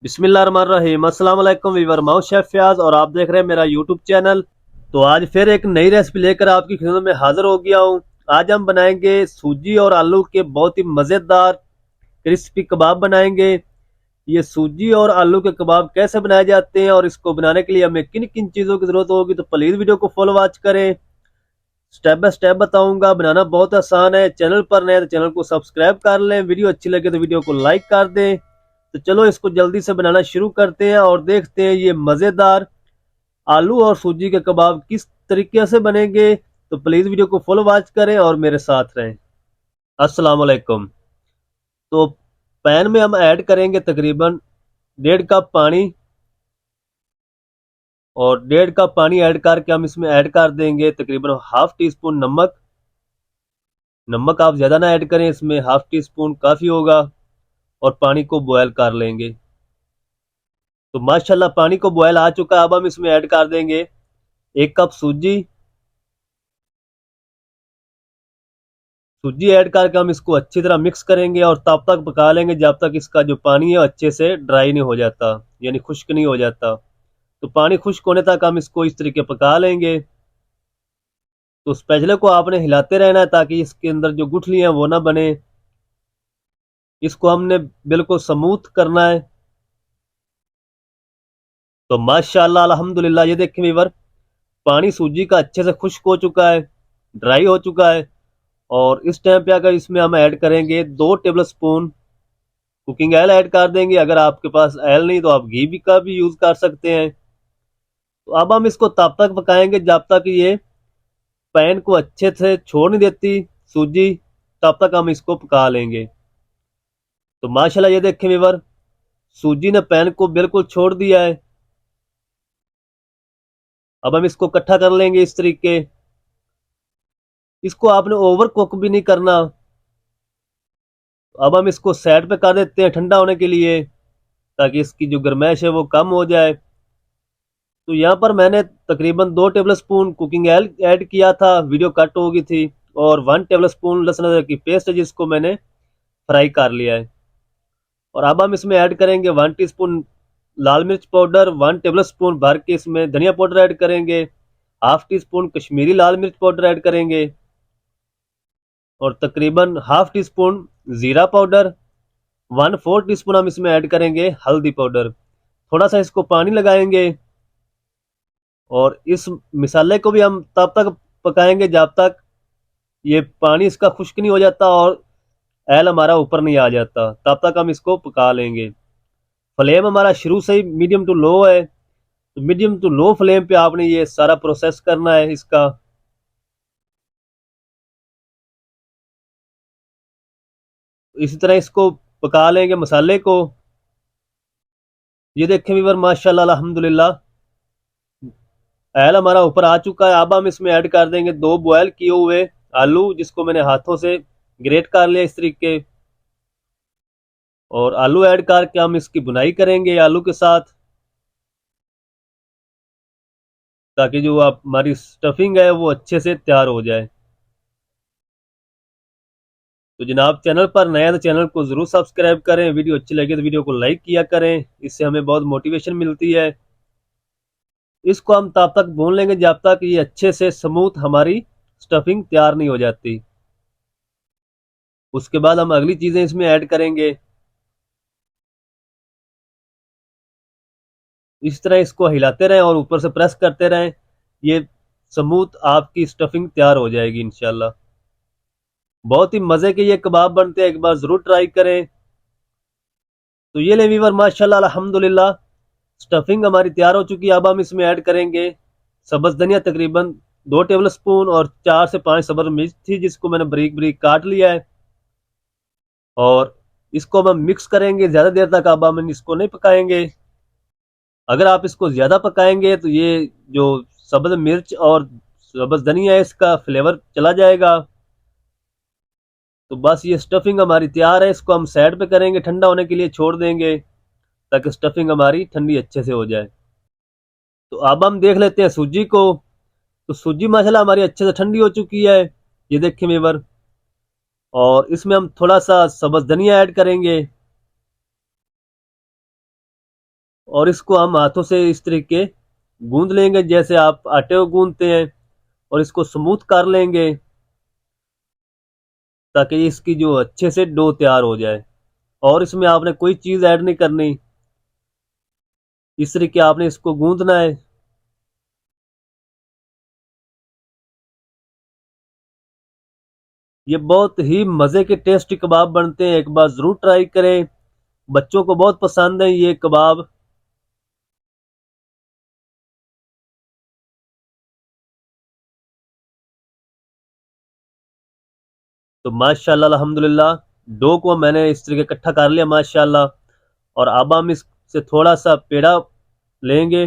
बिस्मिल्लाहिर्रहमानिर्रहीम। अस्सलाम वालेकुम वीवर, मैं हूं शेफ फयाज और आप देख रहे हैं मेरा यूट्यूब चैनल। तो आज फिर एक नई रेसिपी लेकर आपकी खिदमत में हाजिर हो गया हूं। आज हम बनाएंगे सूजी और आलू के बहुत ही मज़ेदार क्रिस्पी कबाब बनाएंगे। ये सूजी और आलू के कबाब कैसे बनाए जाते हैं और इसको बनाने के लिए हमें किन किन चीज़ों की ज़रूरत होगी, तो प्लीज़ वीडियो को फॉलो वॉच करें। स्टेप बाय स्टेप बताऊंगा, बनाना बहुत आसान है। चैनल पर नए तो चैनल को सब्सक्राइब कर लें, वीडियो अच्छी लगे तो वीडियो को लाइक कर दें। तो चलो इसको जल्दी से बनाना शुरू करते हैं और देखते हैं ये मज़ेदार आलू और सूजी के कबाब किस तरीके से बनेंगे। तो प्लीज़ वीडियो को फॉलो वॉच करें और मेरे साथ रहें। अस्सलाम वालेकुम। तो पैन में हम ऐड करेंगे तकरीबन 1.5 कप पानी, और 1.5 कप पानी ऐड करके हम इसमें ऐड कर देंगे तकरीबन हाफ टी स्पून नमक। नमक आप ज़्यादा ना ऐड करें, इसमें हाफ टी स्पून काफ़ी होगा। और पानी को बॉयल कर लेंगे। तो माशाल्लाह पानी को बॉयल आ चुका है। अब हम इसमें ऐड कर देंगे 1 कप सूजी। सूजी ऐड करके हम इसको अच्छी तरह मिक्स करेंगे और तब तक पका लेंगे जब तक इसका जो पानी है अच्छे से ड्राई नहीं हो जाता, यानी खुश्क नहीं हो जाता। तो पानी खुश्क होने तक हम इसको इस तरीके पका लेंगे। तो स्पैचुले को आपने हिलाते रहना है ताकि इसके अंदर जो गुठली हैं वो ना बने। इसको हमने बिल्कुल स्मूथ करना है। तो माशाल्लाह अल्हम्दुलिल्लाह, ये देखें व्यूअर, पानी सूजी का अच्छे से खुश्क हो चुका है, ड्राई हो चुका है। और इस टाइम पे अगर इसमें हम ऐड करेंगे 2 table spoon cooking oil add कर देंगे। अगर आपके पास ऑयल नहीं तो आप घी भी का भी यूज कर सकते हैं। तो अब हम इसको तब तक पकाएंगे जब तक ये पैन को अच्छे से छोड़ नहीं देती सूजी, तब तक हम इसको पका लेंगे। तो माशाल्लाह ये देखें व्यूअर, सूजी ने पैन को बिल्कुल छोड़ दिया है। अब हम इसको इकट्ठा कर लेंगे इस तरीके। इसको आपने ओवर कुक भी नहीं करना। अब हम इसको साइड पे कर देते हैं ठंडा होने के लिए, ताकि इसकी जो गर्माइश है वो कम हो जाए। तो यहाँ पर मैंने तकरीबन 2 table spoon cooking oil add किया था, वीडियो कट हो गई थी। और 1 टेबल स्पून लहसुन अदरक की पेस्ट है जिसको मैंने फ्राई कर लिया है। और अब हम इसमें ऐड करेंगे 1 टीस्पून लाल मिर्च पाउडर, 1 टेबल स्पून भर के इसमें धनिया पाउडर ऐड करेंगे, हाफ टी स्पून कश्मीरी लाल मिर्च पाउडर ऐड करेंगे, और तकरीबन हाफ टी स्पून जीरा पाउडर, 1/4 टीस्पून हम इसमें ऐड करेंगे हल्दी पाउडर। थोड़ा सा इसको पानी लगाएंगे और इस मिसाले को भी हम तब तक पकाएंगे जब तक ये पानी इसका खुश्क नहीं हो जाता और एल हमारा ऊपर नहीं आ जाता, तब तक हम इसको पका लेंगे। फ्लेम हमारा शुरू से ही मीडियम टू लो है। तो मीडियम टू लो फ्लेम पे आपने ये सारा प्रोसेस करना है इसका। इसी तरह इसको पका लेंगे मसाले को। ये देखें व्यूअर, माशाल्लाह अल्हम्दुलिल्लाह, एल हमारा ऊपर आ चुका है। अब हम इसमें ऐड कर देंगे 2 बॉयल किए हुए आलू, जिसको मैंने हाथों से ग्रेट कर लिया इस तरीके। और आलू ऐड करके हम इसकी बुनाई करेंगे आलू के साथ, ताकि जो आप हमारी स्टफिंग है वो अच्छे से तैयार हो जाए। तो जनाब, चैनल पर नया तो चैनल को जरूर सब्सक्राइब करें, वीडियो अच्छी लगे तो वीडियो को लाइक किया करें, इससे हमें बहुत मोटिवेशन मिलती है। इसको हम तब तक भून लेंगे जब तक ये अच्छे से स्मूथ हमारी स्टफिंग तैयार नहीं हो जाती। उसके बाद हम अगली चीजें इसमें ऐड करेंगे। इस तरह इसको हिलाते रहें और ऊपर से प्रेस करते रहें, ये स्मूथ आपकी स्टफिंग तैयार हो जाएगी इंशाल्लाह। बहुत ही मजे के ये कबाब बनते हैं, एक बार जरूर ट्राई करें। तो ये ले वीवर, माशाल्लाह अल्हम्दुलिल्लाह, स्टफिंग हमारी तैयार हो चुकी है। अब हम इसमें ऐड करेंगे सब्ज धनिया, तकरीबन 2 टेबल स्पून, और 4 से 5 सब्ज मिर्च थी जिसको मैंने बारीक बारीक काट लिया है। और इसको अब हम मिक्स करेंगे ज्यादा देर तक। अब हम इसको नहीं पकाएंगे। अगर आप इसको ज्यादा पकाएंगे तो ये जो सब्ज मिर्च और सब्ज धनिया है इसका फ्लेवर चला जाएगा। तो बस ये स्टफिंग हमारी तैयार है। इसको हम साइड पे करेंगे, ठंडा होने के लिए छोड़ देंगे ताकि स्टफिंग हमारी ठंडी अच्छे से हो जाए। तो अब हम देख लेते हैं सूजी को। तो सूजी माशाल्लाह हमारी अच्छे से ठंडी हो चुकी है, ये देखिए मेवर। और इसमें हम थोड़ा सा सब्ज धनिया ऐड करेंगे। और इसको हम हाथों से इस तरीके गूंद लेंगे जैसे आप आटे को गूंदते हैं, और इसको स्मूथ कर लेंगे ताकि इसकी जो अच्छे से डो तैयार हो जाए। और इसमें आपने कोई चीज़ ऐड नहीं करनी, इस तरीके आपने इसको गूंदना है। ये बहुत ही मज़े के टेस्टी कबाब बनते हैं, एक बार ज़रूर ट्राई करें। बच्चों को बहुत पसंद है ये कबाब। तो माशाल्लाह अल्हम्दुलिल्लाह, डो को मैंने इस तरीके इकट्ठा कर लिया माशाल्लाह। और अब हम इससे थोड़ा सा पेड़ा लेंगे,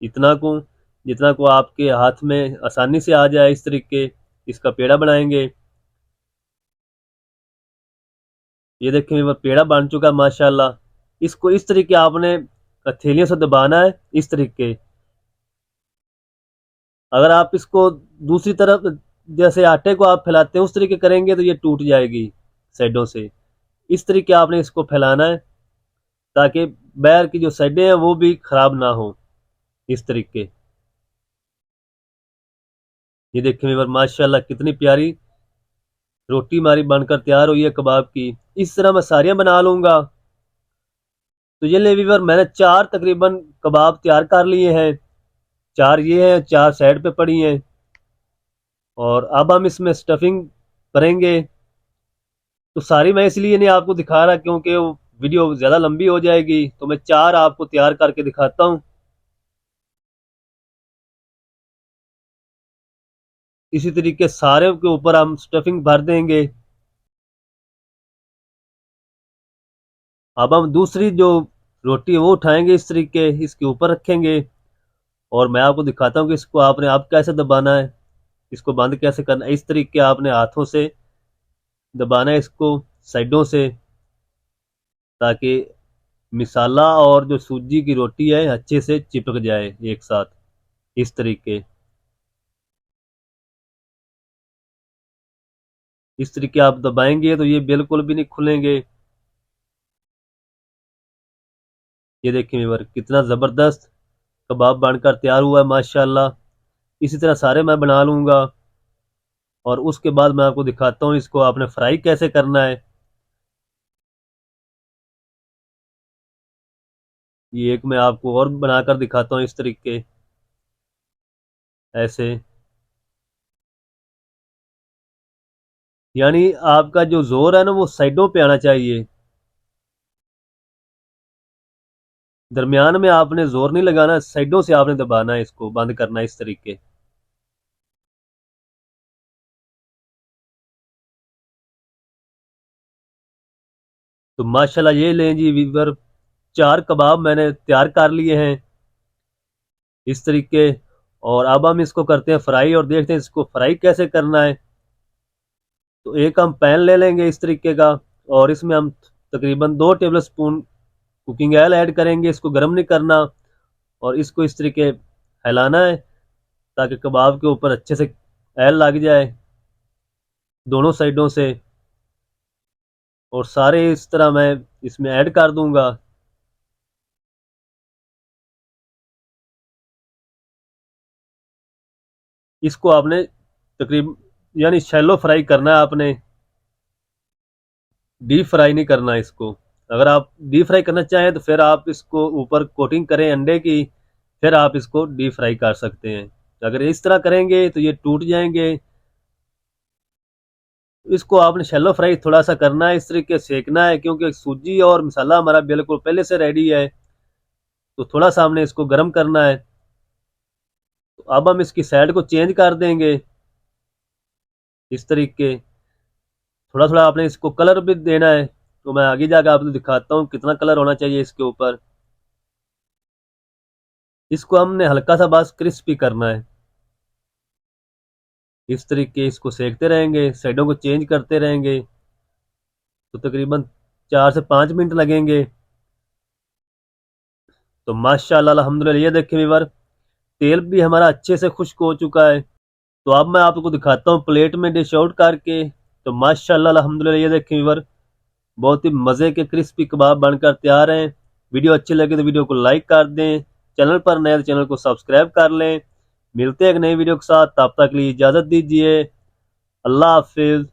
इतना को जितना को आपके हाथ में आसानी से आ जाए, इस तरीके इसका पेड़ा बनाएंगे। ये देखें मेरा पेड़ा बन चुका है माशाल्लाह। इसको इस तरीके आपने हथेलियों से दबाना है, इस तरीके। अगर आप इसको दूसरी तरफ जैसे आटे को आप फैलाते हैं उस तरीके करेंगे तो ये टूट जाएगी साइडों से। इस तरीके आपने इसको फैलाना है ताकि बैर की जो साइडें हैं वो भी खराब ना हो, इस तरीके। ये देखिए मेरे माशाल्लाह कितनी प्यारी रोटी हमारी बनकर तैयार हुई है कबाब की। इस तरह मैं सारियां बना लूंगा। तो ये ले वीवर मैंने चार तकरीबन कबाब तैयार कर लिए हैं। चार ये हैं, चार साइड पे पड़ी हैं। और अब हम इसमें स्टफिंग करेंगे। तो सारी मैं इसलिए नहीं आपको दिखा रहा क्योंकि वो वीडियो ज़्यादा लंबी हो जाएगी, तो मैं चार आपको तैयार करके दिखाता हूँ। इसी तरीके सारे के ऊपर हम स्टफिंग भर देंगे। अब हम दूसरी जो रोटी है वो उठाएंगे, इस तरीके इसके ऊपर रखेंगे। और मैं आपको दिखाता हूँ कि इसको आपने आप कैसे दबाना है, इसको बंद कैसे करना है। इस तरीके आपने हाथों से दबाना है इसको साइडों से, ताकि मिसाला और जो सूजी की रोटी है अच्छे से चिपक जाए एक साथ, इस तरीके। इस तरीके आप दबाएंगे तो ये बिल्कुल भी नहीं खुलेंगे। ये देखिए मेवर कितना ज़बरदस्त कबाब बनकर तैयार हुआ है माशाल्लाह। इसी तरह सारे मैं बना लूँगा। और उसके बाद मैं आपको दिखाता हूँ इसको आपने फ्राई कैसे करना है। ये एक मैं आपको और बनाकर दिखाता हूँ इस तरीके, ऐसे। यानी आपका जो जोर है ना वो साइडों पे आना चाहिए, दरमियान में आपने जोर नहीं लगाना, साइडों से आपने दबाना है, इसको बंद करना है इस तरीके। तो माशाल्लाह ये लें जी वीवर, चार कबाब मैंने तैयार कर लिए हैं इस तरीके। और अब हम इसको करते हैं फ्राई और देखते हैं इसको फ्राई कैसे करना है। तो एक हम पैन ले लेंगे इस तरीके का, और इसमें हम तकरीबन 2 table spoon cooking oil add करेंगे। इसको गर्म नहीं करना, और इसको इस तरीके हिलाना है ताकि कबाब के ऊपर अच्छे से ऑयल लग जाए दोनों साइडों से। और सारे इस तरह मैं इसमें ऐड कर दूंगा। इसको आपने तकरीब यानी शैलो फ्राई करना है आपने, डीप फ्राई नहीं करना इसको। अगर आप डीप फ्राई करना चाहें तो फिर आप इसको ऊपर कोटिंग करें अंडे की, फिर आप इसको डीप फ्राई कर सकते हैं। अगर इस तरह करेंगे तो ये टूट जाएंगे। इसको आपने शैलो फ्राई थोड़ा सा करना है, इस तरीके सेकना है, क्योंकि सूजी और मसाला हमारा बिल्कुल पहले से रेडी है। तो थोड़ा सा हमने इसको गर्म करना है। तो अब हम इसकी साइड को चेंज कर देंगे इस तरीके। थोड़ा थोड़ा आपने इसको कलर भी देना है, तो मैं आगे जाकर आपको दिखाता हूँ कितना कलर होना चाहिए इसके ऊपर। इसको हमने हल्का सा बस क्रिस्पी करना है, इस तरीके इसको सेकते रहेंगे, साइडों को चेंज करते रहेंगे। तो तकरीबन 4 से 5 मिनट लगेंगे। तो माशाल्लाह अल्हम्दुलिल्लाह ये देखिए व्यूअर, तेल भी हमारा अच्छे से खुश्क हो चुका है। तो अब मैं आपको दिखाता हूँ प्लेट में डिश आउट करके। तो माशाल्लाह अल्हम्दुलिल्लाह ये देखिए व्यूअर, बहुत ही मज़े के क्रिस्पी कबाब बनकर तैयार हैं। वीडियो अच्छी लगे तो वीडियो को लाइक कर दें, चैनल पर नए तो चैनल को सब्सक्राइब कर लें। मिलते हैं एक नई वीडियो के साथ, तब तक के लिए इजाज़त दीजिए। अल्लाह हाफिज़।